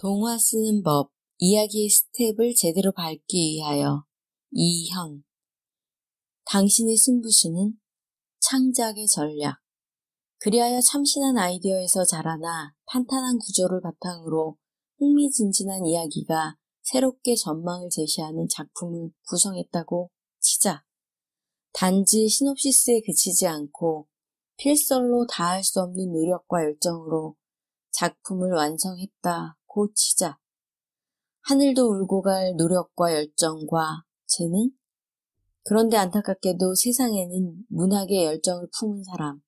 동화 쓰는 법, 이야기의 스텝을 제대로 밟기 위하여. 이현. 당신의 승부수는 창작의 전략. 그리하여 참신한 아이디어에서 자라나 탄탄한 구조를 바탕으로 흥미진진한 이야기가 새롭게 전망을 제시하는 작품을 구성했다고 치자. 단지 시놉시스에 그치지 않고 필설로 다할 수 없는 노력과 열정으로 작품을 완성했다고 치자. 하늘도 울고 갈 노력과 열정과 재능? 그런데 안타깝게도 세상에는 문학에 열정을 품은 사람,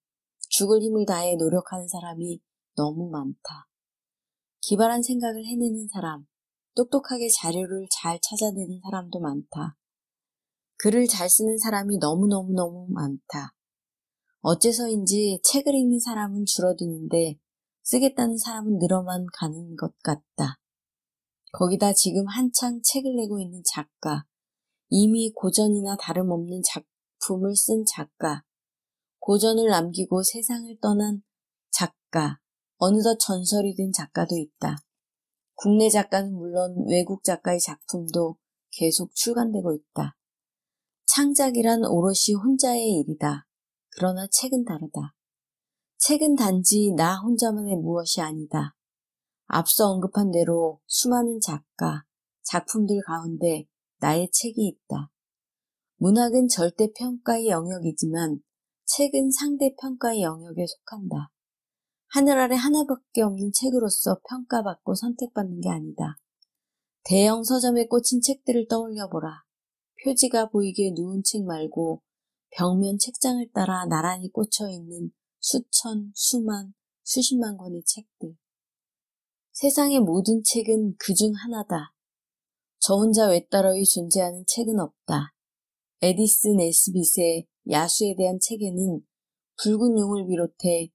죽을 힘을 다해 노력하는 사람이 너무 많다. 기발한 생각을 해내는 사람, 똑똑하게 자료를 잘 찾아내는 사람도 많다. 글을 잘 쓰는 사람이 너무너무너무 많다. 어째서인지 책을 읽는 사람은 줄어드는데 쓰겠다는 사람은 늘어만 가는 것 같다. 거기다 지금 한창 책을 내고 있는 작가, 이미 고전이나 다름없는 작품을 쓴 작가, 고전을 남기고 세상을 떠난 작가, 어느덧 전설이 된 작가도 있다. 국내 작가는 물론 외국 작가의 작품도 계속 출간되고 있다. 창작이란 오롯이 혼자의 일이다. 그러나 책은 다르다. 책은 단지 나 혼자만의 무엇이 아니다. 앞서 언급한 대로 수많은 작가, 작품들 가운데 나의 책이 있다. 문학은 절대평가의 영역이지만 책은 상대평가의 영역에 속한다. 하늘 아래 하나밖에 없는 책으로서 평가받고 선택받는 게 아니다. 대형 서점에 꽂힌 책들을 떠올려보라. 표지가 보이게 누운 책 말고 벽면 책장을 따라 나란히 꽂혀있는 수천, 수만, 수십만 권의 책들. 세상의 모든 책은 그중 하나다. 저 혼자 외따로이 존재하는 책은 없다. 에디스 네스빗의 야수에 대한 책에는 붉은 용을 비롯해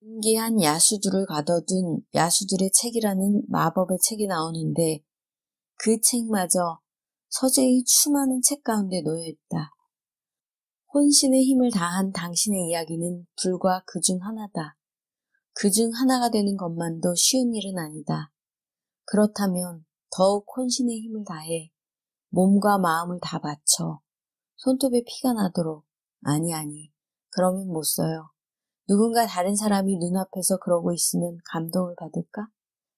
신기한 야수들을 가둬둔 야수들의 책이라는 마법의 책이 나오는데 그 책마저 서재의 수많은 책 가운데 놓여있다. 혼신의 힘을 다한 당신의 이야기는 불과 그중 하나다. 그중 하나가 되는 것만도 쉬운 일은 아니다. 그렇다면 더욱 혼신의 힘을 다해 몸과 마음을 다 바쳐 손톱에 피가 나도록 아니 그러면 못 써요. 누군가 다른 사람이 눈앞에서 그러고 있으면 감동을 받을까?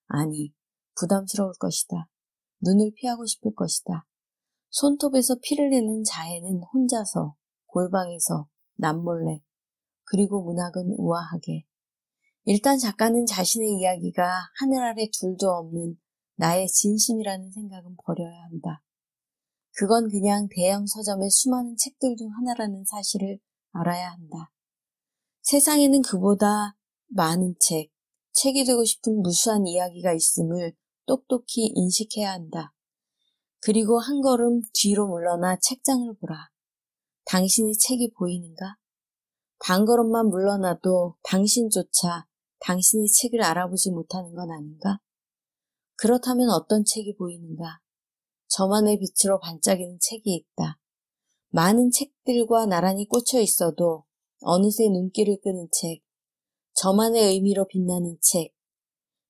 아니, 부담스러울 것이다. 눈을 피하고 싶을 것이다. 손톱에서 피를 내는 자해는 혼자서 골방에서 남몰래 그리고 문학은 우아하게. 일단 작가는 자신의 이야기가 하늘 아래 둘도 없는 나의 진심이라는 생각은 버려야 한다. 그건 그냥 대형 서점의 수많은 책들 중 하나라는 사실을 알아야 한다. 세상에는 그보다 많은 책이 되고 싶은 무수한 이야기가 있음을 똑똑히 인식해야 한다. 그리고 한 걸음 뒤로 물러나 책장을 보라. 당신의 책이 보이는가? 반 걸음만 물러나도 당신조차 당신의 책을 알아보지 못하는 건 아닌가? 그렇다면 어떤 책이 보이는가? 저만의 빛으로 반짝이는 책이 있다. 많은 책들과 나란히 꽂혀 있어도 어느새 눈길을 끄는 책, 저만의 의미로 빛나는 책.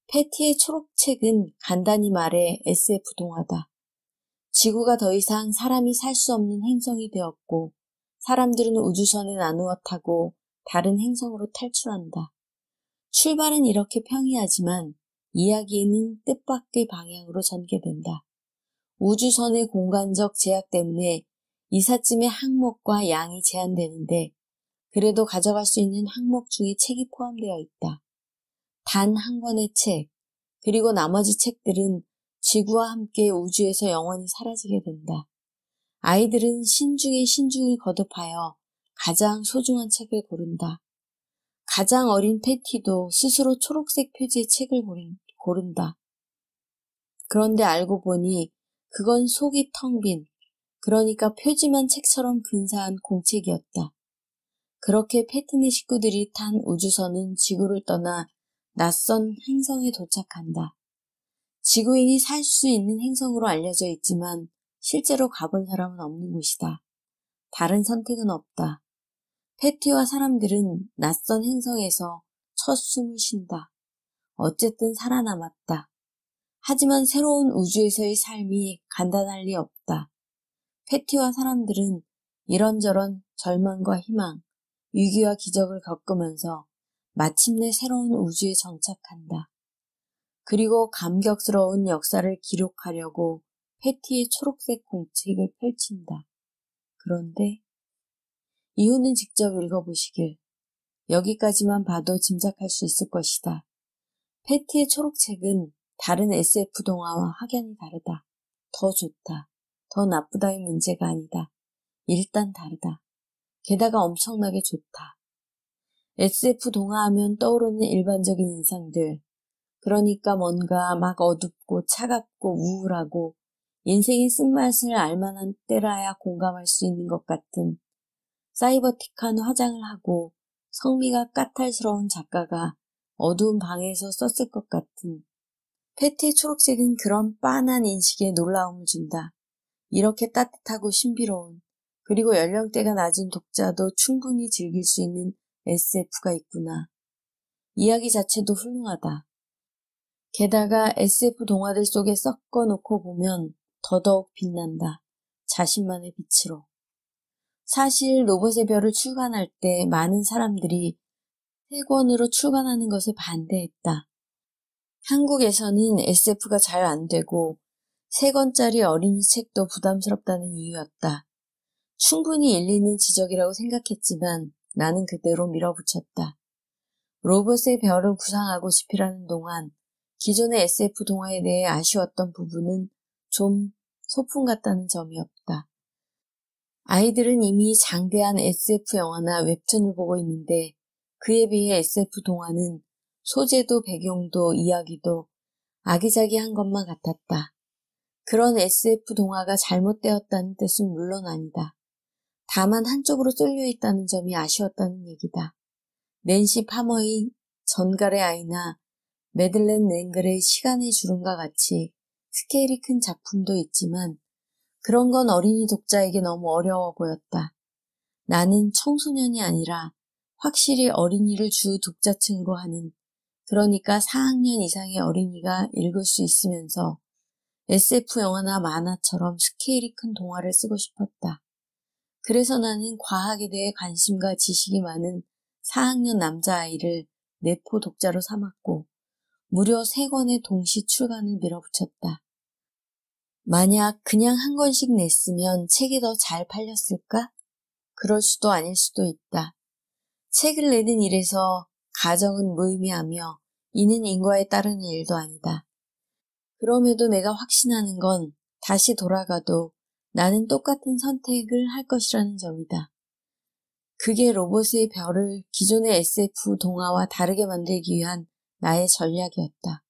패티의 초록책은 간단히 말해 SF 동화다. 지구가 더 이상 사람이 살 수 없는 행성이 되었고 사람들은 우주선에 나누어 타고 다른 행성으로 탈출한다. 출발은 이렇게 평이하지만 이야기는 뜻밖의 방향으로 전개된다. 우주선의 공간적 제약 때문에 이삿짐의 항목과 양이 제한되는데 그래도 가져갈 수 있는 항목 중에 책이 포함되어 있다. 단 한 권의 책, 그리고 나머지 책들은 지구와 함께 우주에서 영원히 사라지게 된다. 아이들은 신중에 신중을 거듭하여 가장 소중한 책을 고른다. 가장 어린 패티도 스스로 초록색 표지의 책을 고른다. 그런데 알고 보니 그건 속이 텅 빈, 그러니까 표지만 책처럼 근사한 공책이었다. 그렇게 패티네 식구들이 탄 우주선은 지구를 떠나 낯선 행성에 도착한다. 지구인이 살 수 있는 행성으로 알려져 있지만 실제로 가본 사람은 없는 곳이다. 다른 선택은 없다. 패티와 사람들은 낯선 행성에서 첫 숨을 쉰다. 어쨌든 살아남았다. 하지만 새로운 우주에서의 삶이 간단할 리 없다. 패티와 사람들은 이런저런 절망과 희망, 위기와 기적을 겪으면서 마침내 새로운 우주에 정착한다. 그리고 감격스러운 역사를 기록하려고 패티의 초록색 공책을 펼친다. 그런데 이유는 직접 읽어보시길. 여기까지만 봐도 짐작할 수 있을 것이다. 패티의 초록책은 다른 SF 동화와 확연히 다르다. 더 좋다. 더 나쁘다의 문제가 아니다. 일단 다르다. 게다가 엄청나게 좋다. SF 동화하면 떠오르는 일반적인 인상들, 그러니까 뭔가 막 어둡고 차갑고 우울하고 인생의 쓴맛을 알만한 때라야 공감할 수 있는 것 같은 사이버틱한 화장을 하고 성미가 까탈스러운 작가가 어두운 방에서 썼을 것 같은 패티의 초록색은 그런 빤한 인식에 놀라움을 준다. 이렇게 따뜻하고 신비로운 그리고 연령대가 낮은 독자도 충분히 즐길 수 있는 SF가 있구나. 이야기 자체도 훌륭하다. 게다가 SF 동화들 속에 섞어놓고 보면 더더욱 빛난다. 자신만의 빛으로. 사실 로봇의 별을 출간할 때 많은 사람들이 세 권으로 출간하는 것에 반대했다. 한국에서는 SF가 잘 안 되고 3권짜리 어린이 책도 부담스럽다는 이유였다. 충분히 일리 있는 지적이라고 생각했지만 나는 그대로 밀어붙였다. 로봇의 별을 구상하고 싶으라는 동안 기존의 SF 동화에 대해 아쉬웠던 부분은 좀 소풍 같다는 점이었다. 아이들은 이미 장대한 SF 영화나 웹툰을 보고 있는데 그에 비해 SF 동화는 소재도 배경도 이야기도 아기자기한 것만 같았다. 그런 SF 동화가 잘못되었다는 뜻은 물론 아니다. 다만 한쪽으로 쏠려 있다는 점이 아쉬웠다는 얘기다. 낸시 파머의 전갈의 아이나 매들렌 랭글의 시간의 주름과 같이 스케일이 큰 작품도 있지만 그런 건 어린이 독자에게 너무 어려워 보였다. 나는 청소년이 아니라 확실히 어린이를 주 독자층으로 하는, 그러니까 4학년 이상의 어린이가 읽을 수 있으면서 SF 영화나 만화처럼 스케일이 큰 동화를 쓰고 싶었다. 그래서 나는 과학에 대해 관심과 지식이 많은 4학년 남자아이를 내포 독자로 삼았고 무려 3권의 동시 출간을 밀어붙였다. 만약 그냥 한 권씩 냈으면 책이 더 잘 팔렸을까? 그럴 수도 아닐 수도 있다. 책을 내는 일에서 가정은 무의미하며 이는 인과에 따르는 일도 아니다. 그럼에도 내가 확신하는 건 다시 돌아가도 나는 똑같은 선택을 할 것이라는 점이다. 그게 로봇의 별을 기존의 SF 동화와 다르게 만들기 위한 나의 전략이었다.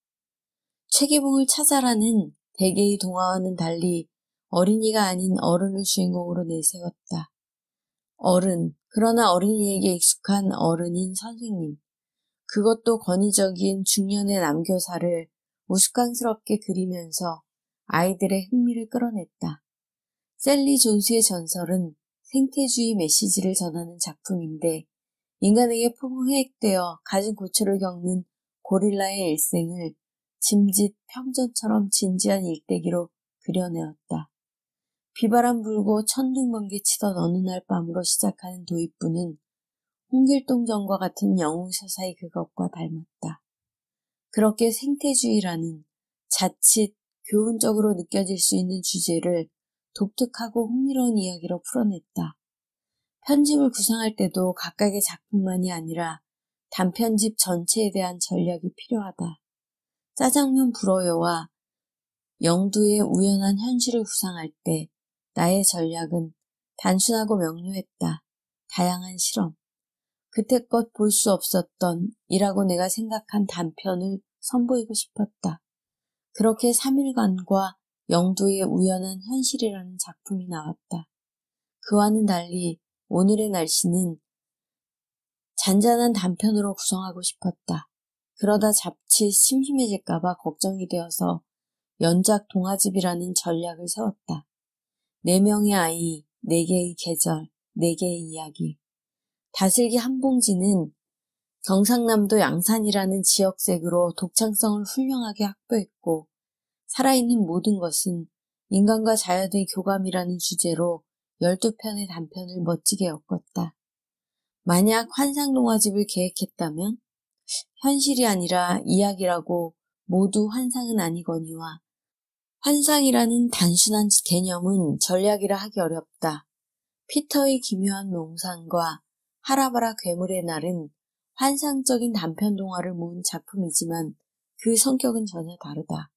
최기봉을 찾아라는 대개의 동화와는 달리 어린이가 아닌 어른을 주인공으로 내세웠다. 어른, 그러나 어린이에게 익숙한 어른인 선생님. 그것도 권위적인 중년의 남교사를 우스꽝스럽게 그리면서 아이들의 흥미를 끌어냈다. 셀리 존스의 전설은 생태주의 메시지를 전하는 작품인데 인간에게 포획되어 가진 고초를 겪는 고릴라의 일생을 짐짓 평전처럼 진지한 일대기로 그려내었다. 비바람 불고 천둥번개 치던 어느 날 밤으로 시작하는 도입부는 홍길동전과 같은 영웅서사의 그것과 닮았다. 그렇게 생태주의라는 자칫 교훈적으로 느껴질 수 있는 주제를 독특하고 흥미로운 이야기로 풀어냈다. 편집을 구상할 때도 각각의 작품만이 아니라 단편집 전체에 대한 전략이 필요하다. 짜장면 불어요와 영두의 우연한 현실을 구상할 때 나의 전략은 단순하고 명료했다. 다양한 실험. 그때껏 볼 수 없었던 이라고 내가 생각한 단편을 선보이고 싶었다. 그렇게 3일간과 영두의 우연한 현실이라는 작품이 나왔다. 그와는 달리 오늘의 날씨는 잔잔한 단편으로 구성하고 싶었다. 그러다 자칫 심심해질까봐 걱정이 되어서 연작 동화집이라는 전략을 세웠다. 4명의 아이, 4개의 계절, 4개의 이야기. 다슬기 한 봉지는 경상남도 양산이라는 지역색으로 독창성을 훌륭하게 확보했고 살아있는 모든 것은 인간과 자연의 교감이라는 주제로 12편의 단편을 멋지게 엮었다. 만약 환상동화집을 계획했다면 현실이 아니라 이야기라고 모두 환상은 아니거니와 환상이라는 단순한 개념은 전략이라 하기 어렵다. 피터의 기묘한 몽상과 하라바라 괴물의 날은 환상적인 단편 동화를 모은 작품이지만 그 성격은 전혀 다르다.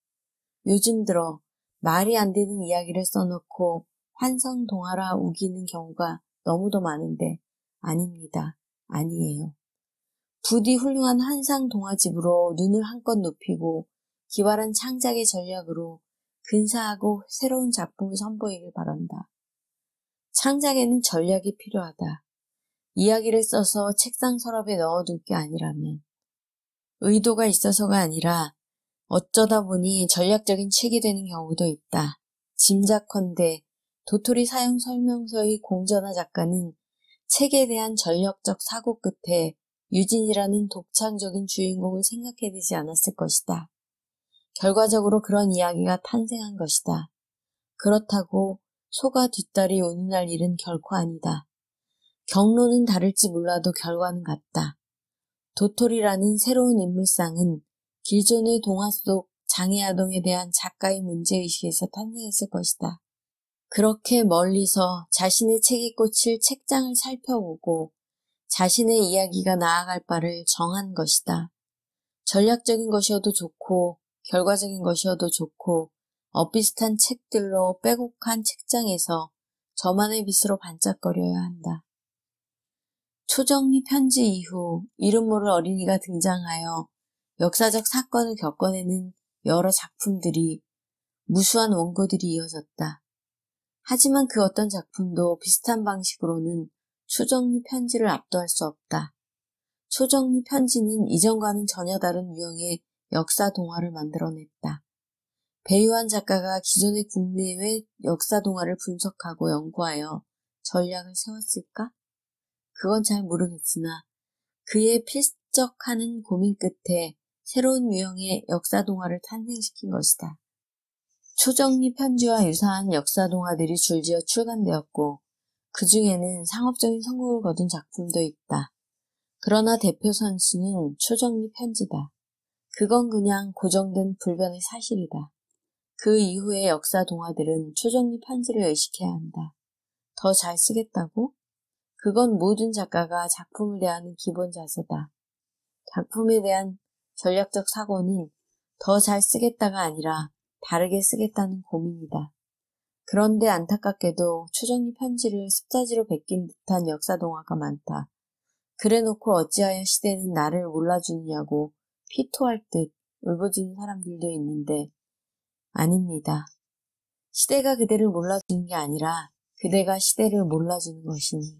요즘 들어 말이 안 되는 이야기를 써놓고 환상 동화라 우기는 경우가 너무도 많은데 아닙니다. 아니에요. 부디 훌륭한 환상 동화집으로 눈을 한껏 높이고 기발한 창작의 전략으로 근사하고 새로운 작품을 선보이길 바란다. 창작에는 전략이 필요하다. 이야기를 써서 책상 서랍에 넣어둘 게 아니라면. 의도가 있어서가 아니라 어쩌다 보니 전략적인 책이 되는 경우도 있다. 짐작컨대 도토리 사용 설명서의 공전화 작가는 책에 대한 전략적 사고 끝에 유진이라는 독창적인 주인공을 생각해내지 않았을 것이다. 결과적으로 그런 이야기가 탄생한 것이다. 그렇다고 소가 뒷다리 운운할 일은 결코 아니다. 경로는 다를지 몰라도 결과는 같다. 도토리라는 새로운 인물상은 기존의 동화 속 장애아동에 대한 작가의 문제의식에서 탄생했을 것이다. 그렇게 멀리서 자신의 책이 꽂힐 책장을 살펴보고 자신의 이야기가 나아갈 바를 정한 것이다. 전략적인 것이어도 좋고 결과적인 것이어도 좋고 엇비슷한 책들로 빼곡한 책장에서 저만의 빛으로 반짝거려야 한다. 초정리 편지 이후 이름 모를 어린이가 등장하여 역사적 사건을 겪어내는 여러 작품들이 무수한 원고들이 이어졌다. 하지만 그 어떤 작품도 비슷한 방식으로는 초정리 편지를 압도할 수 없다. 초정리 편지는 이전과는 전혀 다른 유형의 역사 동화를 만들어냈다. 배유한 작가가 기존의 국내외 역사 동화를 분석하고 연구하여 전략을 세웠을까? 그건 잘 모르겠으나 그의 필적하는 고민 끝에 새로운 유형의 역사 동화를 탄생시킨 것이다. 초정리 편지와 유사한 역사 동화들이 줄지어 출간되었고 그 중에는 상업적인 성공을 거둔 작품도 있다. 그러나 대표 선수는 초정리 편지다. 그건 그냥 고정된 불변의 사실이다. 그 이후의 역사 동화들은 초정리 편지를 의식해야 한다. 더 잘 쓰겠다고? 그건 모든 작가가 작품을 대하는 기본 자세다. 작품에 대한 전략적 사고는 더 잘 쓰겠다가 아니라 다르게 쓰겠다는 고민이다. 그런데 안타깝게도 초정리 편지를 습자지로 베낀 듯한 역사 동화가 많다. 그래놓고 어찌하여 시대는 나를 몰라주느냐고 피토할 듯 울부짖는 사람들도 있는데 아닙니다. 시대가 그대를 몰라주는 게 아니라 그대가 시대를 몰라주는 것이니.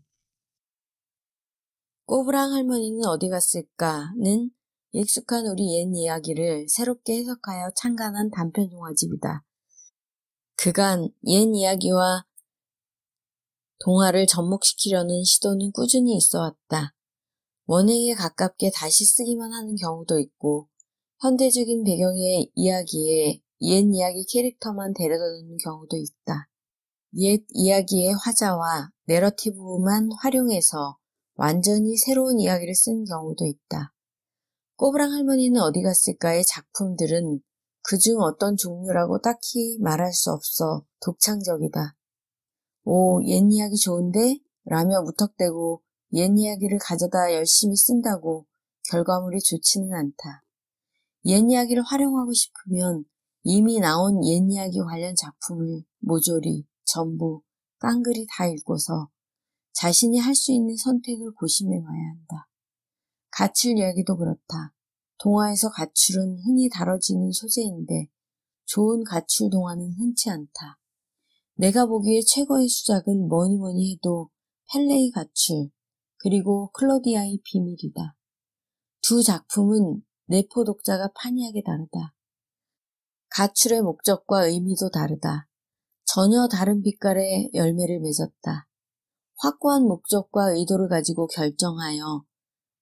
꼬부랑 할머니는 어디 갔을까는 익숙한 우리 옛 이야기를 새롭게 해석하여 창간한 단편 동화집이다. 그간 옛 이야기와 동화를 접목시키려는 시도는 꾸준히 있어왔다. 원행에 가깝게 다시 쓰기만 하는 경우도 있고 현대적인 배경의 이야기에 옛 이야기 캐릭터만 데려다 놓는 경우도 있다. 옛 이야기의 화자와 내러티브만 활용해서 완전히 새로운 이야기를 쓴 경우도 있다. 꼬부랑 할머니는 어디 갔을까의 작품들은 그중 어떤 종류라고 딱히 말할 수 없어 독창적이다. 오, 옛 이야기 좋은데? 라며 무턱대고 옛 이야기를 가져다 열심히 쓴다고 결과물이 좋지는 않다. 옛 이야기를 활용하고 싶으면 이미 나온 옛 이야기 관련 작품을 모조리, 전부, 깡그리 다 읽고서 자신이 할 수 있는 선택을 고심해 봐야 한다. 가출 이야기도 그렇다. 동화에서 가출은 흔히 다뤄지는 소재인데 좋은 가출 동화는 흔치 않다. 내가 보기에 최고의 수작은 뭐니 해도 펠레의 가출, 그리고 클로디아의 비밀이다. 두 작품은 내포 독자가 판이하게 다르다. 가출의 목적과 의미도 다르다. 전혀 다른 빛깔의 열매를 맺었다. 확고한 목적과 의도를 가지고 결정하여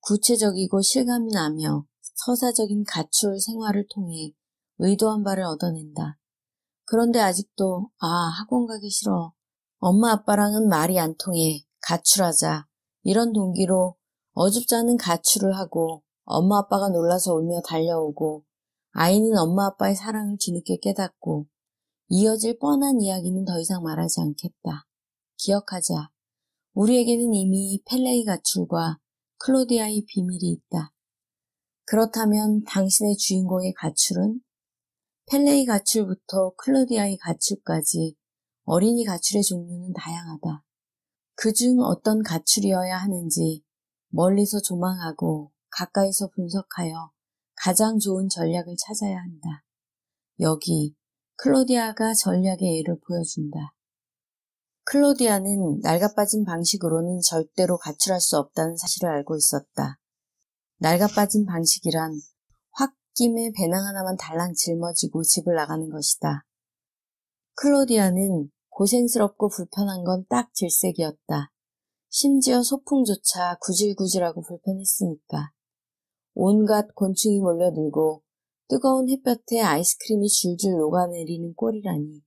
구체적이고 실감이 나며 서사적인 가출 생활을 통해 의도한 바를 얻어낸다. 그런데 아직도 학원 가기 싫어. 엄마 아빠랑은 말이 안 통해. 가출하자. 이런 동기로 어줍지 않은 가출을 하고 엄마 아빠가 놀라서 울며 달려오고 아이는 엄마 아빠의 사랑을 뒤늦게 깨닫고 이어질 뻔한 이야기는 더 이상 말하지 않겠다. 기억하자. 우리에게는 이미 펠레이 가출과 클로디아의 비밀이 있다. 그렇다면 당신의 주인공의 가출은 펠레이 가출부터 클로디아의 가출까지 어린이 가출의 종류는 다양하다. 그중 어떤 가출이어야 하는지 멀리서 조망하고 가까이서 분석하여 가장 좋은 전략을 찾아야 한다. 여기 클로디아가 전략의 예를 보여준다. 클로디아는 낡아빠진 방식으로는 절대로 가출할 수 없다는 사실을 알고 있었다. 낡아빠진 방식이란 홧김에 배낭 하나만 달랑 짊어지고 집을 나가는 것이다. 클로디아는 고생스럽고 불편한 건 딱 질색이었다. 심지어 소풍조차 구질구질하고 불편했으니까. 온갖 곤충이 몰려들고 뜨거운 햇볕에 아이스크림이 줄줄 녹아내리는 꼴이라니.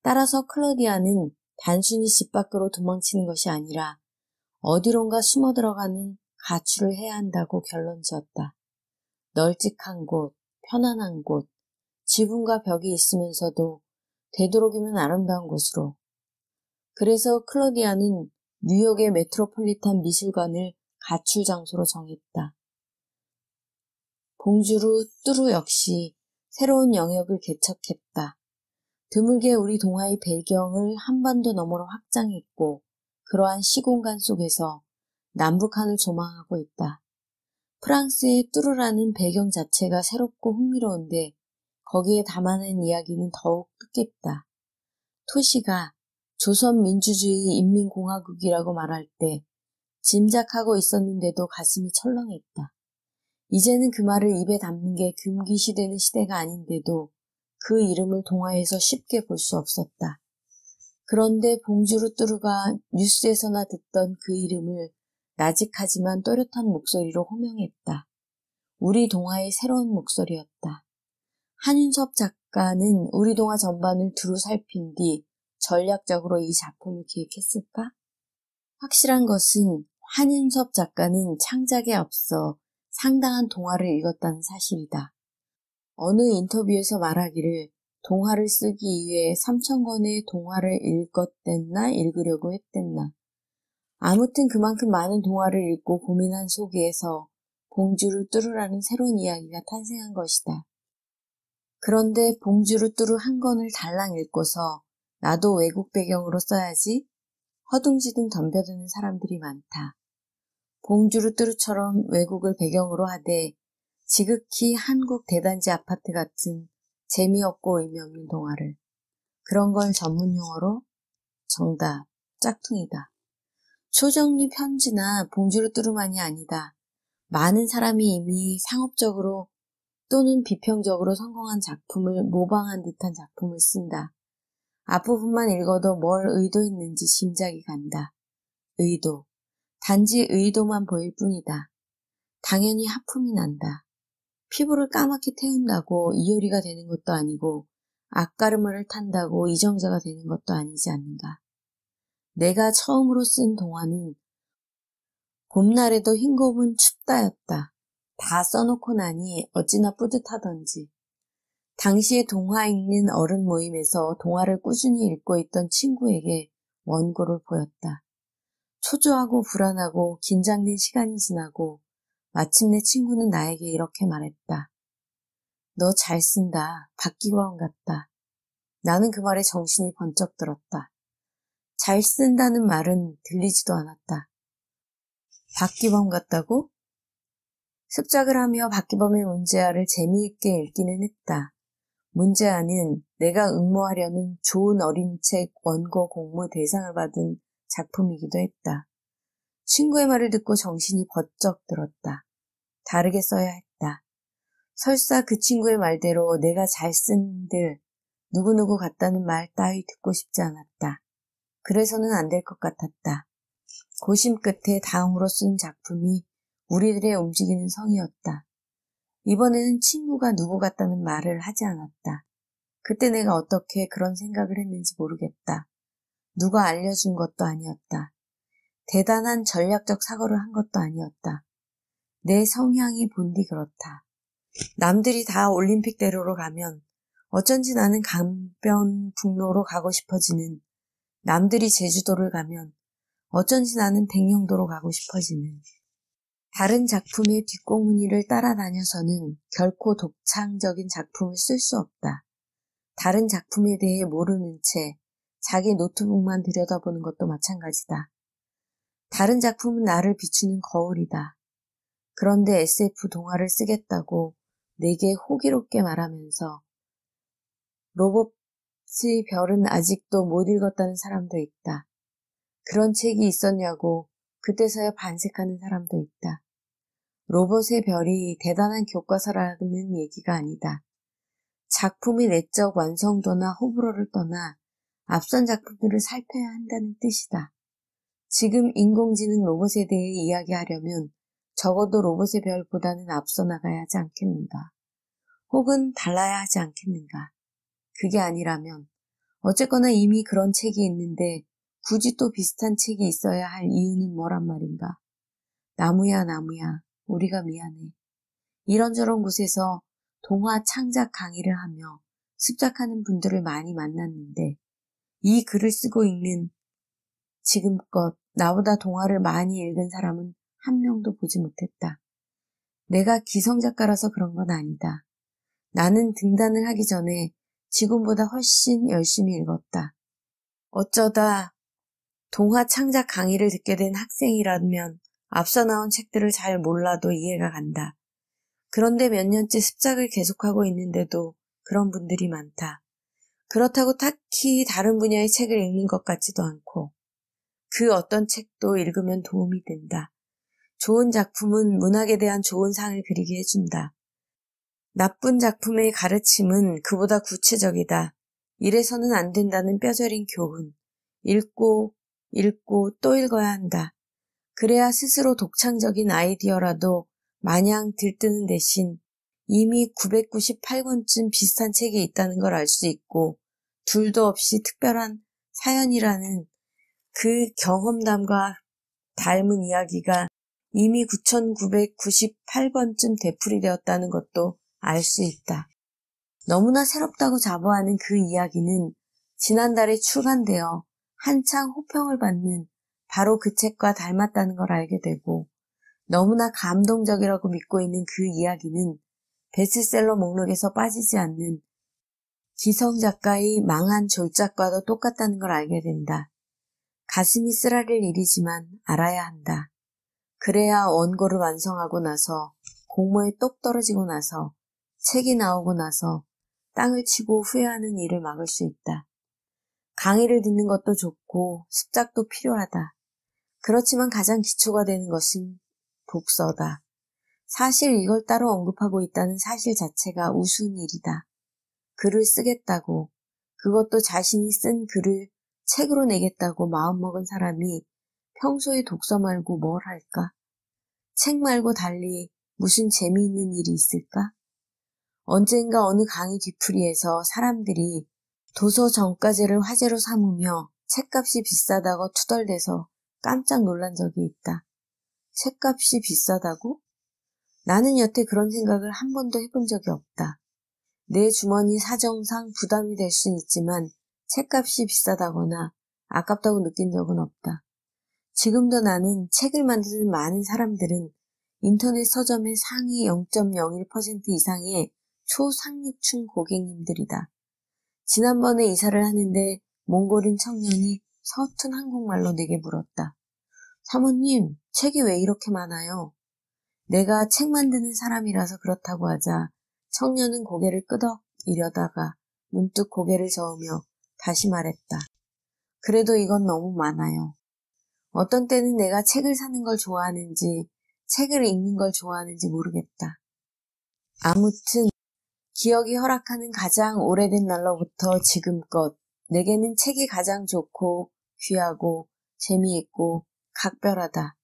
따라서 클로디아는 단순히 집 밖으로 도망치는 것이 아니라 어디론가 숨어 들어가는 가출을 해야 한다고 결론지었다. 널찍한 곳, 편안한 곳, 지붕과 벽이 있으면서도 되도록이면 아름다운 곳으로. 그래서 클로디아는 뉴욕의 메트로폴리탄 미술관을 가출 장소로 정했다. 봉주르 뚜루 역시 새로운 영역을 개척했다. 드물게 우리 동화의 배경을 한반도 너머로 확장했고 그러한 시공간 속에서 남북한을 조망하고 있다. 프랑스의 뚜루라는 배경 자체가 새롭고 흥미로운데 거기에 담아낸 이야기는 더욱 뜻깊다. 토시가 조선민주주의 인민공화국이라고 말할 때 짐작하고 있었는데도 가슴이 철렁했다. 이제는 그 말을 입에 담는 게 금기시되는 시대가 아닌데도 그 이름을 동화에서 쉽게 볼 수 없었다. 그런데 봉주르 뚜루가 뉴스에서나 듣던 그 이름을 나직하지만 또렷한 목소리로 호명했다. 우리 동화의 새로운 목소리였다. 한윤섭 작가는 우리 동화 전반을 두루 살핀 뒤 전략적으로 이 작품을 기획했을까? 확실한 것은 한윤섭 작가는 창작에 앞서 상당한 동화를 읽었다는 사실이다. 어느 인터뷰에서 말하기를 동화를 쓰기 위해 3,000권의 동화를 읽었댔나 읽으려고 했댔나. 아무튼 그만큼 많은 동화를 읽고 고민한 속에서 봉주르 뚜루라는 새로운 이야기가 탄생한 것이다. 그런데 봉주르 뚜루 한 권을 달랑 읽고서 나도 외국 배경으로 써야지 허둥지둥 덤벼드는 사람들이 많다. 봉주르 뚜루처럼 외국을 배경으로 하되 지극히 한국 대단지 아파트 같은 재미없고 의미 없는 동화를. 그런 걸 전문 용어로 정답, 짝퉁이다. 초정리 편지나 봉주르 뚜루만이 아니다. 많은 사람이 이미 상업적으로 또는 비평적으로 성공한 작품을 모방한 듯한 작품을 쓴다. 앞부분만 읽어도 뭘 의도했는지 짐작이 간다. 의도. 단지 의도만 보일 뿐이다. 당연히 하품이 난다. 피부를 까맣게 태운다고 이효리가 되는 것도 아니고 앞가르마를 탄다고 이정재가 되는 것도 아니지 않는가. 내가 처음으로 쓴 동화는 봄날에도 흰곰은 춥다였다. 다 써놓고 나니 어찌나 뿌듯하던지. 당시에 동화 읽는 어른 모임에서 동화를 꾸준히 읽고 있던 친구에게 원고를 보였다. 초조하고 불안하고 긴장된 시간이 지나고 마침내 친구는 나에게 이렇게 말했다. 너 잘 쓴다. 박기광 같다. 나는 그 말에 정신이 번쩍 들었다. 잘 쓴다는 말은 들리지도 않았다. 박기범 같다고? 습작을 하며 박기범의 문제아를 재미있게 읽기는 했다. 문제아는 내가 응모하려는 좋은 어린이책 원고 공모 대상을 받은 작품이기도 했다. 친구의 말을 듣고 정신이 번쩍 들었다. 다르게 써야 했다. 설사 그 친구의 말대로 내가 잘 쓴들 누구누구 같다는 말 따위 듣고 싶지 않았다. 그래서는 안 될 것 같았다. 고심 끝에 다음으로 쓴 작품이 우리들의 움직이는 성이었다. 이번에는 친구가 누구 같다는 말을 하지 않았다. 그때 내가 어떻게 그런 생각을 했는지 모르겠다. 누가 알려준 것도 아니었다. 대단한 전략적 사고를 한 것도 아니었다. 내 성향이 본디 그렇다. 남들이 다 올림픽대로로 가면 어쩐지 나는 강변북로로 가고 싶어지는, 남들이 제주도를 가면 어쩐지 나는 백령도로 가고 싶어지는, 다른 작품의 뒷공무니를 따라다녀서는 결코 독창적인 작품을 쓸 수 없다. 다른 작품에 대해 모르는 채 자기 노트북만 들여다보는 것도 마찬가지다. 다른 작품은 나를 비추는 거울이다. 그런데 SF 동화를 쓰겠다고 내게 호기롭게 말하면서 로봇의 별은 아직도 못 읽었다는 사람도 있다. 그런 책이 있었냐고 그때서야 반색하는 사람도 있다. 로봇의 별이 대단한 교과서라는 얘기가 아니다. 작품의 내적 완성도나 호불호를 떠나 앞선 작품들을 살펴야 한다는 뜻이다. 지금 인공지능 로봇에 대해 이야기하려면 적어도 로봇의 별보다는 앞서 나가야 하지 않겠는가? 혹은 달라야 하지 않겠는가? 그게 아니라면 어쨌거나 이미 그런 책이 있는데 굳이 또 비슷한 책이 있어야 할 이유는 뭐란 말인가? 나무야 나무야 우리가 미안해. 이런저런 곳에서 동화 창작 강의를 하며 습작하는 분들을 많이 만났는데 이 글을 쓰고 있는 지금껏 나보다 동화를 많이 읽은 사람은 한 명도 보지 못했다. 내가 기성작가라서 그런 건 아니다. 나는 등단을 하기 전에 지금보다 훨씬 열심히 읽었다. 어쩌다 동화 창작 강의를 듣게 된 학생이라면 앞서 나온 책들을 잘 몰라도 이해가 간다. 그런데 몇 년째 습작을 계속하고 있는데도 그런 분들이 많다. 그렇다고 딱히 다른 분야의 책을 읽는 것 같지도 않고 그 어떤 책도 읽으면 도움이 된다. 좋은 작품은 문학에 대한 좋은 상을 그리게 해준다. 나쁜 작품의 가르침은 그보다 구체적이다. 이래서는 안 된다는 뼈저린 교훈. 읽고 또 읽어야 한다. 그래야 스스로 독창적인 아이디어라도 마냥 들뜨는 대신 이미 998권쯤 비슷한 책이 있다는 걸 알 수 있고 둘도 없이 특별한 사연이라는 그 경험담과 닮은 이야기가 이미 9998번쯤 되풀이되었다는 것도 알 수 있다. 너무나 새롭다고 자부하는 그 이야기는 지난달에 출간되어 한창 호평을 받는 바로 그 책과 닮았다는 걸 알게 되고 너무나 감동적이라고 믿고 있는 그 이야기는 베스트셀러 목록에서 빠지지 않는 기성 작가의 망한 졸작과도 똑같다는 걸 알게 된다. 가슴이 쓰라릴 일이지만 알아야 한다. 그래야 원고를 완성하고 나서 공모에 똑 떨어지고 나서 책이 나오고 나서 땅을 치고 후회하는 일을 막을 수 있다. 강의를 듣는 것도 좋고 습작도 필요하다. 그렇지만 가장 기초가 되는 것은 독서다. 사실 이걸 따로 언급하고 있다는 사실 자체가 우스운 일이다. 글을 쓰겠다고, 그것도 자신이 쓴 글을 책으로 내겠다고 마음먹은 사람이 평소에 독서 말고 뭘 할까? 책 말고 달리 무슨 재미있는 일이 있을까? 언젠가 어느 강의 뒤풀이에서 사람들이 도서 정가제를 화제로 삼으며 책값이 비싸다고 투덜대서 깜짝 놀란 적이 있다. 책값이 비싸다고? 나는 여태 그런 생각을 한 번도 해본 적이 없다. 내 주머니 사정상 부담이 될 순 있지만 책값이 비싸다거나 아깝다고 느낀 적은 없다. 지금도 나는 책을 만드는 많은 사람들은 인터넷 서점의 상위 0.01% 이상의 초상류층 고객님들이다. 지난번에 이사를 하는데 몽골인 청년이 서툰 한국말로 내게 물었다. 사모님, 책이 왜 이렇게 많아요? 내가 책 만드는 사람이라서 그렇다고 하자 청년은 고개를 끄덕 이려다가 문득 고개를 저으며 다시 말했다. 그래도 이건 너무 많아요. 어떤 때는 내가 책을 사는 걸 좋아하는지 책을 읽는 걸 좋아하는지 모르겠다. 아무튼 기억이 허락하는 가장 오래된 날로부터 지금껏 내게는 책이 가장 좋고 귀하고 재미있고 각별하다.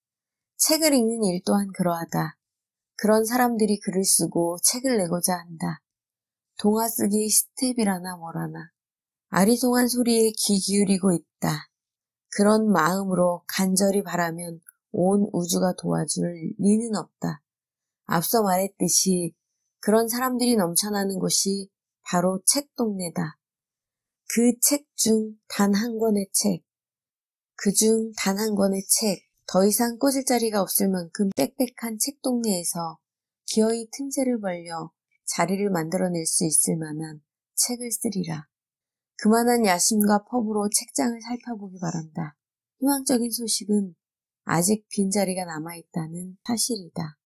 책을 읽는 일 또한 그러하다. 그런 사람들이 글을 쓰고 책을 내고자 한다. 동화 쓰기의 스텝이라나 뭐라나 아리송한 소리에 귀 기울이고 있다. 그런 마음으로 간절히 바라면 온 우주가 도와줄 리는 없다. 앞서 말했듯이 그런 사람들이 넘쳐나는 곳이 바로 책 동네다. 그 책 중 단 한 권의 책, 그중 단 한 권의 책, 더 이상 꽂을 자리가 없을 만큼 빽빽한 책 동네에서 기어이 틈새를 벌려 자리를 만들어낼 수 있을 만한 책을 쓰리라. 그만한 야심과 펍으로 책장을 살펴보기 바란다. 희망적인 소식은 아직 빈자리가 남아있다는 사실이다.